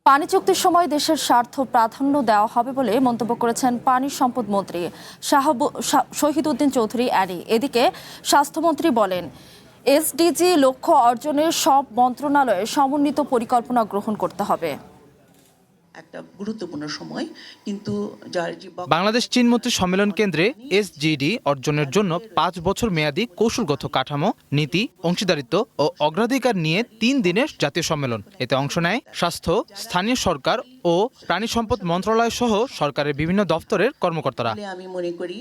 পানি চুক্তির সময় দেশের স্বার্থ প্রাধান্য দেওয়া হবে বলে মন্তব্য করেছেন পানি সম্পদ মন্ত্রী শহীদউদ্দিন চৌধুরী অ্যানি। এদিকে স্বাস্থ্যমন্ত্রী বলেন, এসডিজি লক্ষ্য অর্জনে সব মন্ত্রণালয়ে সমন্বিত পরিকল্পনা গ্রহণ করতে হবে। একটা গুরুত্বপূর্ণ সময়, কিন্তু বাংলাদেশ চীন মন্ত্রী সম্মেলন কেন্দ্রে এসজিডি অর্জনের জন্য ৫ বছর মেয়াদী কৌশলগত কাঠামো, নীতি, অংশীদারিত্ব ও অগ্রাধিকার নিয়ে ৩ দিনের জাতীয় সম্মেলন। এতে অংশ নেয় স্বাস্থ্য, স্থানীয় সরকার ও প্রাণী সম্পদ মন্ত্রণালয় সহ সরকারের বিভিন্ন দপ্তরের কর্মকর্তারা। আমি মনে করি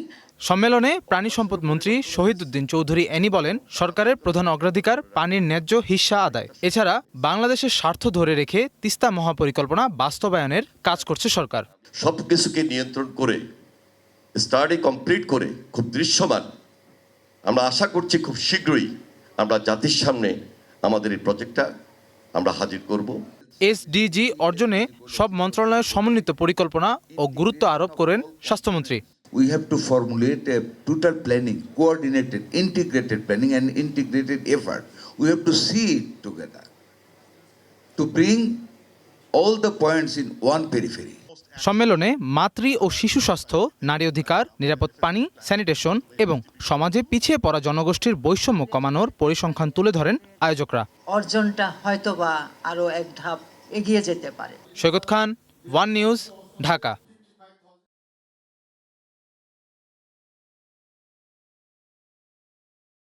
সম্মেলনে প্রাণী সম্পদ মন্ত্রী শহীদউদ্দিন চৌধুরী অ্যানি বলেন, সরকারের প্রধান অগ্রাধিকার পানির ন্যায্য হিস্যা আদায়। এছাড়া বাংলাদেশের স্বার্থ ধরে রেখে তিস্তা মহাপরিকল্পনা বাস্তবায়নের কাজ করছে সরকার। সবকিছুকে নিয়ন্ত্রণ করে স্টাডি কমপ্লিট করে খুব দৃশ্যমান আমরা আশা করছি খুব শীঘ্রই আমরা জাতির সামনে আমাদের এই প্রজেক্টটা আমরা হাজির করব। এসডিজি অর্জনে সব মন্ত্রণালয়ের সমন্বিত পরিকল্পনা ও গুরুত্ব আরোপ করেন স্বাস্থ্যমন্ত্রী। We have to formulate a total planning, coordinated, integrated planning and integrated effort. We have to see it together to bring all the points in one periphery. সম্মেলনে মাতৃ ও শিশু স্বাস্থ্য, নারী অধিকার, নিরাপদ পানি, স্যানিটেশন এবং সমাজে পিছিয়ে পড়া জনগোষ্ঠীর বৈষম্য কমানোর পরিসংখ্যান তুলে ধরেন আয়োজকরা। অর্জনটা হয়তোবা আরো এক ধাপ এগিয়ে যেতে পারে। সৈকত খান, ওয়ান নিউজ, ঢাকা।